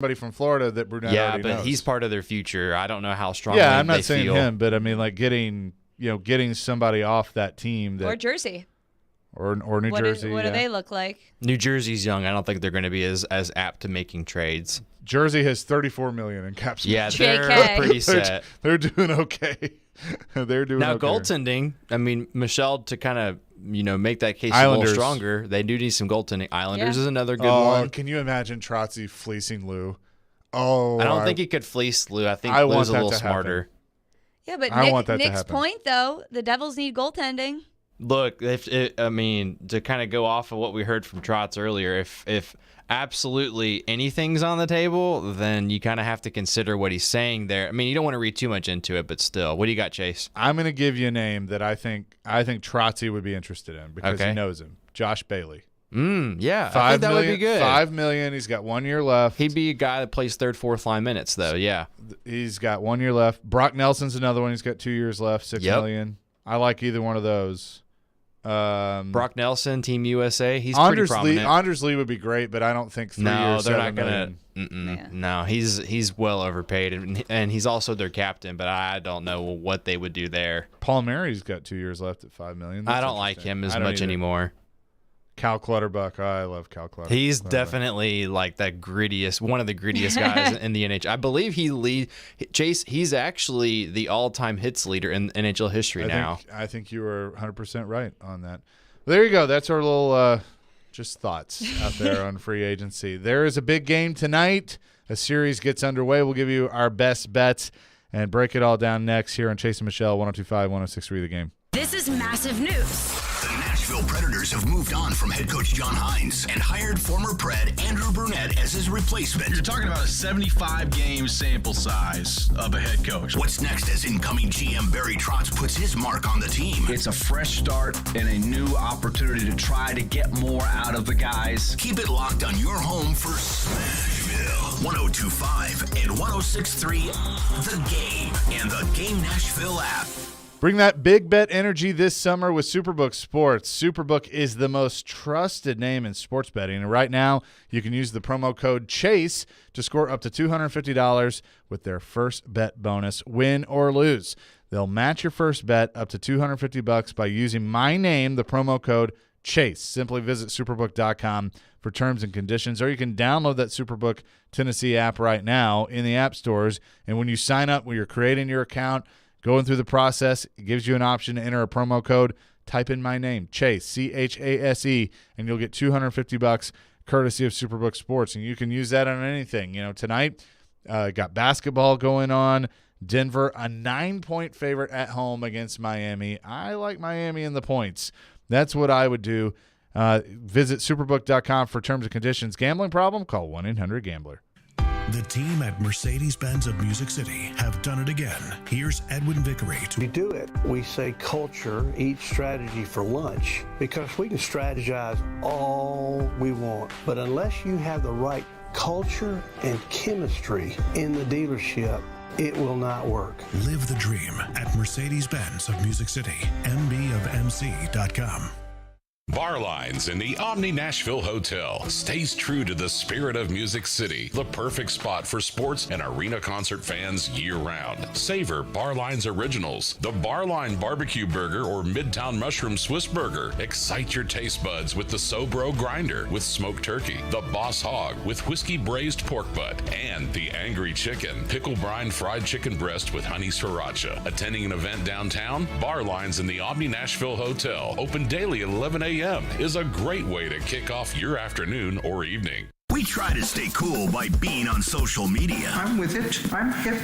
somebody from Florida that Brunette already knows. he's part of their future. I don't know how strongly I'm not they saying feel. him, but I mean, like getting somebody off that team or Jersey. Or New Jersey. What do they look like? New Jersey's young. I don't think they're going to be as apt to making trades. Jersey has $34 million in cap space. Yeah, they're pretty set. They're doing okay. They're doing now okay. Goaltending. I mean, Michelle, to kind of make that case Islanders. a little stronger. They do need some goaltending. Islanders is another good one. Can you imagine Trotzy fleecing Lou? Oh, I don't think he could fleece Lou. I think I Lou's want a that little to happen. smarter. Yeah, but I want that to Nick's happen. point though, the Devils need goaltending. Look, to kind of go off of what we heard from Trotz earlier, if absolutely anything's on the table, then you kind of have to consider what he's saying there. I mean, you don't want to read too much into it, but still. What do you got, Chase? I'm going to give you a name that I think Trotzy would be interested in because he knows him. Josh Bailey. Yeah, I think that would be good. $5 million. He's got 1 year left. He'd be a guy that plays third, fourth line minutes, though. Yeah, he's got 1 year left. Brock Nelson's another one. He's got 2 years left. $6 million. I like either one of those. Brock Nelson, Team USA. He's pretty prominent. Anders Lee would be great, but I don't think 3 years. They're not gonna. No, he's well overpaid, and he's also their captain. But I don't know what they would do there. Paul Mary's got 2 years left at $5 million. I don't like him as much anymore. Cal Clutterbuck. I love Cal Clutterbuck. He's definitely like that grittiest, one of the grittiest guys in the NHL. I believe Chase, he's actually the all-time hits leader in NHL history now. I think you were 100% right on that. Well, there you go. That's our little just thoughts out there on free agency. There is a big game tonight. A series gets underway. We'll give you our best bets and break it all down next here on Chase and Michelle, 102.5, 106.3 The Game. This is massive news. The Nashville Predators have moved on from head coach John Hines and hired former Pred Andrew Brunette as his replacement. You're talking about a 75-game sample size of a head coach. What's next as incoming GM Barry Trotz puts his mark on the team? It's a fresh start and a new opportunity to try to get more out of the guys. Keep it locked on your home for Smashville. 102.5 and 106.3 The Game and the Game Nashville app. Bring that big bet energy this summer with Superbook Sports. Superbook is the most trusted name in sports betting, and right now you can use the promo code CHASE to score up to $250 with their first bet bonus, win or lose. They'll match your first bet up to $250 by using my name, the promo code CHASE. Simply visit superbook.com for terms and conditions, or you can download that Superbook Tennessee app right now in the app stores, and when you sign up, when you're creating your account, going through the process, it gives you an option to enter a promo code. Type in my name, Chase, C-H-A-S-E, and you'll get $250 courtesy of Superbook Sports. And you can use that on anything. Tonight, got basketball going on. Denver, a 9-point favorite at home against Miami. I like Miami in the points. That's what I would do. Visit superbook.com for terms and conditions. Gambling problem? Call 1-800-GAMBLER. The team at Mercedes-Benz of Music City have done it again. Here's Edwin Vickery. We do it. We say culture eats strategy for lunch because we can strategize all we want. But unless you have the right culture and chemistry in the dealership, it will not work. Live the dream at Mercedes-Benz of Music City. mbofmc.com. Barlines in the Omni Nashville Hotel stays true to the spirit of Music City, the perfect spot for sports and arena concert fans year-round. Savor Barline's originals, the Barline Barbecue Burger or Midtown Mushroom Swiss Burger. Excite your taste buds with the Sobro Grinder with smoked turkey, the Boss Hog with whiskey braised pork butt, and the Angry Chicken, pickle brine fried chicken breast with honey sriracha. Attending an event downtown? Barlines in the Omni Nashville Hotel, open daily at 11 a.m. is a great way to kick off your afternoon or evening. We try to stay cool by being on social media. I'm with it. I'm hip.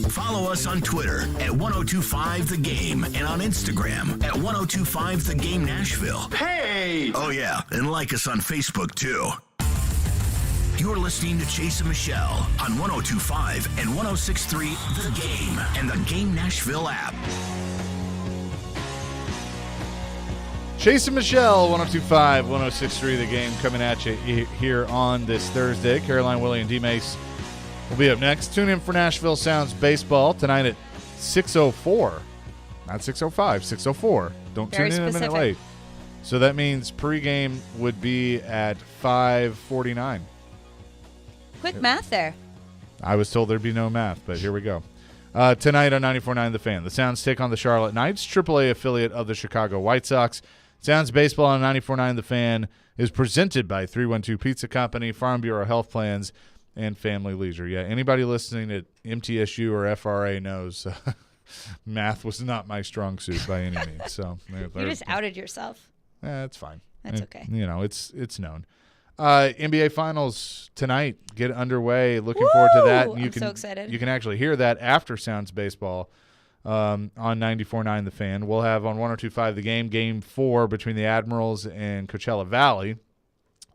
Follow us on Twitter at 1025 The Game and on Instagram at 1025 The Game Nashville. Hey! Oh, yeah, and like us on Facebook, too. You're listening to Chase and Michelle on 1025 and 1063 The Game and the Game Nashville app. Chase and Michelle, 102.5, 106.3 The Game, coming at you here on this Thursday. Caroline, Willie, and D-Mace will be up next. Tune in for Nashville Sounds Baseball tonight at 6:04. Not 6:05, 6:04. Don't Very tune in specific. a minute late. So that means pregame would be at 5:49. Quick math there. I was told there'd be no math, but here we go. Tonight on 94.9 The Fan, the Sounds take on the Charlotte Knights, AAA affiliate of the Chicago White Sox. Sounds baseball on 94.9 The Fan is presented by 312 Pizza Company, Farm Bureau Health Plans, and Family Leisure. Yeah, anybody listening at MTSU or FRA knows math was not my strong suit by any means. So You just outed yourself. It's fine. That's okay. It's known. NBA Finals tonight get underway. Looking forward to that. I'm so excited. You can actually hear that after Sounds Baseball on 94.9 The Fan. We'll have on 102.5 The Game, Game 4 between the Admirals and Coachella Valley,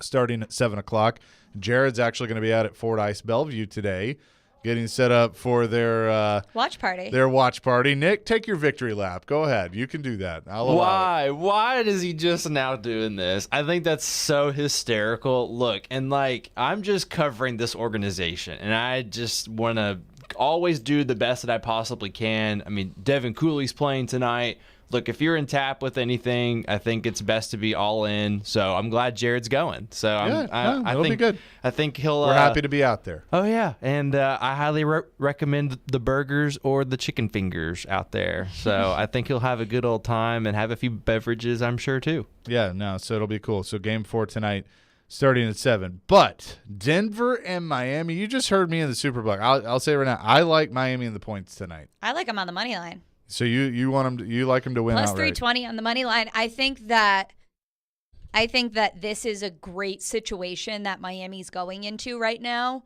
starting at 7 o'clock. Jared's actually going to be out at Fordyce Bellevue today, getting set up for their watch party. Their watch party. Nick, take your victory lap. Go ahead. You can do that. I'll allow it. Why is he just now doing this? I think that's so hysterical. Look, and I'm just covering this organization, and I just want to always do the best that I possibly can. I mean, Devin Cooley's playing tonight. Look, if you're in tap with anything, I think it's best to be all in. So I'm glad Jared's going. So that'll be good. I think he'll. We're happy to be out there. Oh yeah, and I highly recommend the burgers or the chicken fingers out there. So I think he'll have a good old time and have a few beverages, I'm sure too. Yeah, no. So it'll be cool. So Game 4 tonight, starting at 7. But Denver and Miami. You just heard me in the Superbook. I'll say right now, I like Miami in the points tonight. I like them on the money line. So you want them? You like them to win Plus outright? 320 on the money line. I think that this is a great situation that Miami's going into right now.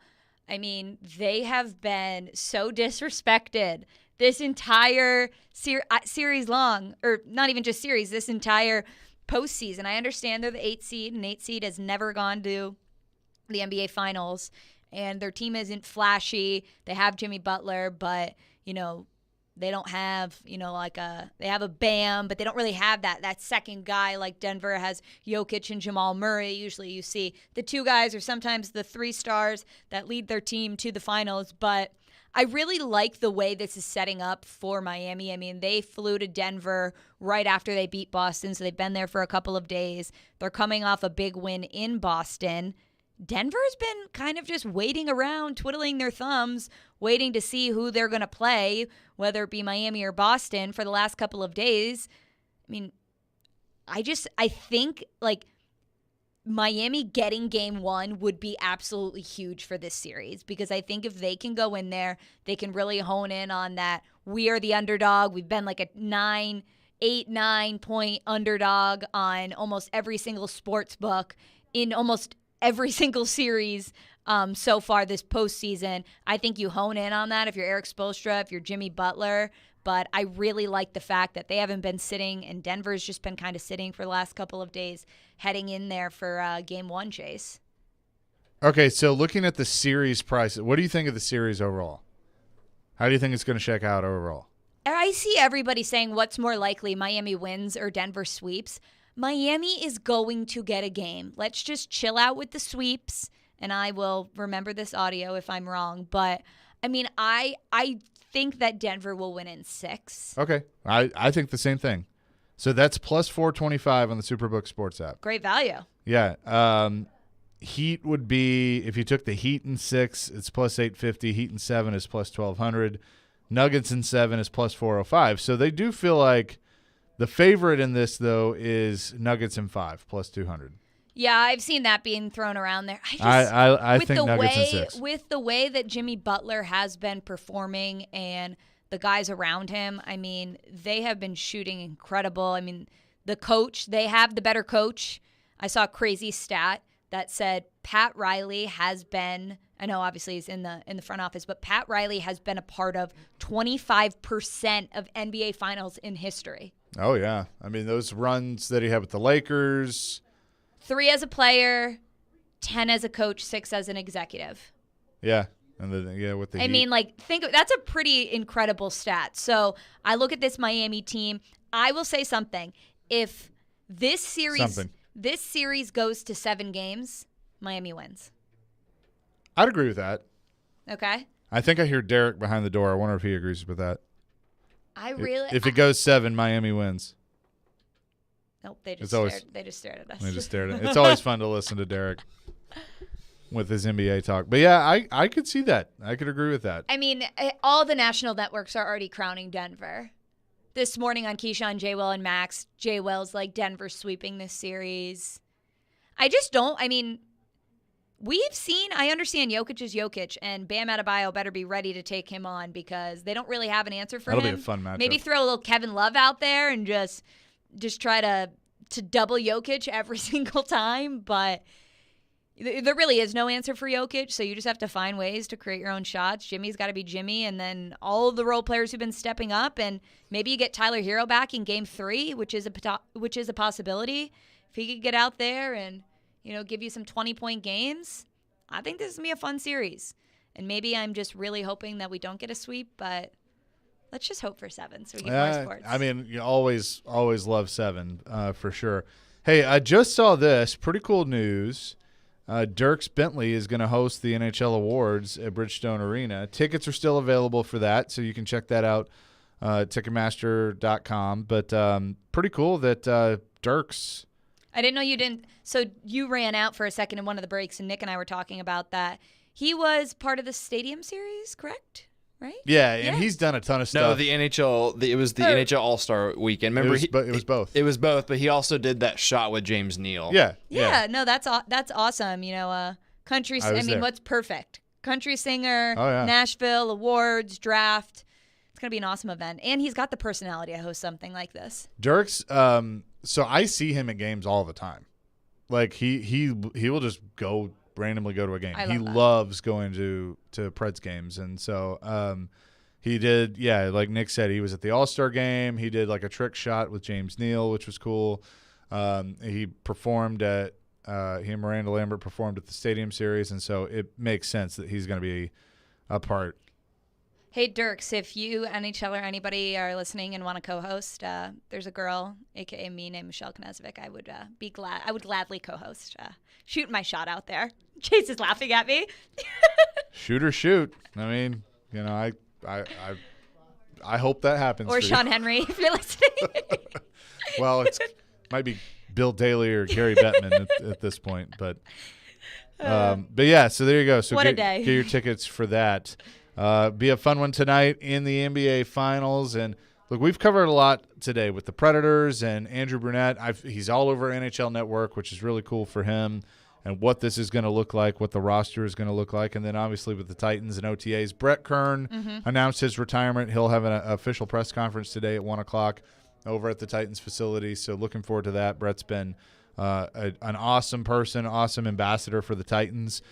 I mean, they have been so disrespected this entire series long, or not even just series, this entire postseason. I understand they're the 8th seed, and 8th seed has never gone to the NBA Finals, and their team isn't flashy. They have Jimmy Butler, but they don't have, they have a Bam, but they don't really have that second guy like Denver has Jokic and Jamal Murray. Usually you see the two guys or sometimes the 3 stars that lead their team to the finals. But I really like the way this is setting up for Miami. I mean, they flew to Denver right after they beat Boston, so they've been there for a couple of days. They're coming off a big win in Boston. Denver's been kind of just waiting around, twiddling their thumbs, waiting to see who they're going to play, whether it be Miami or Boston, for the last couple of days. I mean, I think Miami getting Game 1 would be absolutely huge for this series, because I think if they can go in there, they can really hone in on that. We are the underdog. We've been like a 9 point underdog on almost every single sports book in almost every single series so far this postseason. I think you hone in on that if you're Eric Spoelstra, if you're Jimmy Butler. But I really like the fact that they haven't been sitting, and Denver's just been kind of sitting for the last couple of days, heading in there for Game 1, Chase. Okay, so looking at the series prices, what do you think of the series overall? How do you think it's going to check out overall? I see everybody saying what's more likely, Miami wins or Denver sweeps. Miami is going to get a game. Let's just chill out with the sweeps, and I will remember this audio if I'm wrong. But, I mean, I think that Denver will win in 6. Okay. I think the same thing. So that's plus 425 on the Superbook Sports app. Great value. Yeah. Heat would be, if you took the Heat in 6, it's plus 850. Heat in 7 is plus 1200. Nuggets in 7 is plus 405. So they do feel like the favorite in this, though, is Nuggets in 5, plus 200. Yeah, I've seen that being thrown around there. I think Nuggets in 6. With the way that Jimmy Butler has been performing and the guys around him, I mean, they have been shooting incredible. I mean, the coach, they have the better coach. I saw a crazy stat that said Pat Riley has been, I know obviously he's in the front office, but Pat Riley has been a part of 25% of NBA Finals in history. Oh, yeah. I mean, those runs that he had with the Lakers. 3 as a player, 10 as a coach, 6 as an executive. Yeah. And then, with the Heat. I mean, that's a pretty incredible stat. So I look at this Miami team. I will say something. If this series goes to 7 games, Miami wins. I'd agree with that. Okay. I think I hear Derek behind the door. I wonder if he agrees with that. If it goes 7, Miami wins. Nope, they just stared at us. They just stared at us. It's always fun to listen to Derek. with his NBA talk. But yeah, I could see that. I could agree with that. I mean, all the national networks are already crowning Denver. This morning on Keyshawn, J. Will, and Max, J. Will's like Denver sweeping this series. I just don't. I mean, I understand Jokic is Jokic, and Bam Adebayo better be ready to take him on because they don't really have an answer for him. That'll be a fun matchup. Maybe throw a little Kevin Love out there and just try to double Jokic every single time, but there really is no answer for Jokic, so you just have to find ways to create your own shots. Jimmy's got to be Jimmy, and then all of the role players who've been stepping up, and maybe you get Tyler Hero back in Game 3, which is a possibility. If he could get out there and give you some 20-point games, I think this is going to be a fun series. And maybe I'm just really hoping that we don't get a sweep, but let's just hope for 7 so we get more sports. I mean, you always love 7 for sure. Hey, I just saw this. Pretty cool news. Dierks Bentley is going to host the NHL Awards at Bridgestone Arena. Tickets are still available for that, so you can check that out, Ticketmaster.com. But pretty cool that Dierks. I didn't know you didn't. So you ran out for a second in one of the breaks, and Nick and I were talking about that. He was part of the Stadium Series, correct? Right? Yeah, and he's done a ton of stuff. No, the NHL. It was the NHL All-Star Weekend. Remember, it was both. It was both, but he also did that shot with James Neal. Yeah. No, that's awesome. Country. I mean, what's perfect? Country singer, Nashville awards, draft. It's gonna be an awesome event, and he's got the personality to host something like this. Dierks. So I see him at games all the time. Like he will just randomly go to a game. He loves going to Preds games, and so he did. Yeah, like Nick said, he was at the All-Star game. He did like a trick shot with James Neal, which was cool. He performed at he and Miranda Lambert performed at the Stadium Series, and so it makes sense that he's going to be a part. Hey, Dierks, if you, NHL, or anybody are listening and want to co-host, there's a girl, a.k.a. me, named Michelle Knezovic. I would gladly co-host. Shoot my shot out there. Chase is laughing at me. Shoot. I mean, I hope that happens. Or Sean Henry, if you're listening. Well, it might be Bill Daly or Gary Bettman at this point. But yeah, so there you go. So what a day. Get your tickets for that. Be a fun one tonight in the NBA Finals. And look, we've covered a lot today with the Predators and Andrew Brunette. He's all over NHL Network, which is really cool for him, and what this is going to look like, what the roster is going to look like. And then obviously with the Titans and OTAs, Brett Kern announced his retirement. He'll have an official press conference today at 1 o'clock over at the Titans facility. So looking forward to that. Brett's been an awesome person, awesome ambassador for the Titans.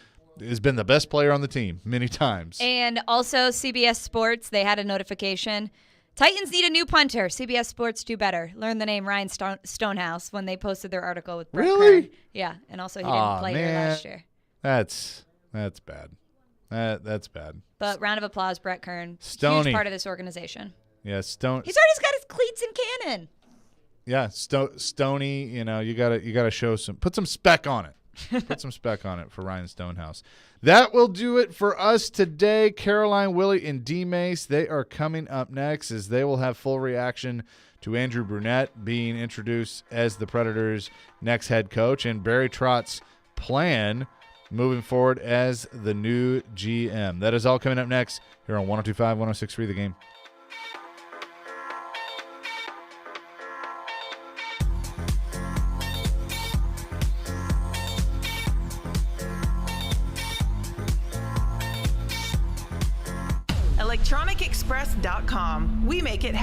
Has been the best player on the team many times. And also CBS Sports, they had a notification. Titans need a new punter. CBS Sports do better. Learn the name Ryan Stonehouse when they posted their article with Brett Kern. Yeah, and also he didn't play here last year. That's bad. That's bad. But round of applause, Brett Kern. Stoney. Huge part of this organization. Yeah, He's already got his cleats and cannon. Yeah, Stoney. You gotta show put some spec on it. Put some spec on it for Ryan Stonehouse. That will do it for us today. Caroline, Willie, and D-Mace, they are coming up next as they will have full reaction to Andrew Brunette being introduced as the Predators' next head coach and Barry Trotz's plan moving forward as the new GM. That is all coming up next here on 102.5, 106.3 The Game. ElectronicExpress.com. We make it happen.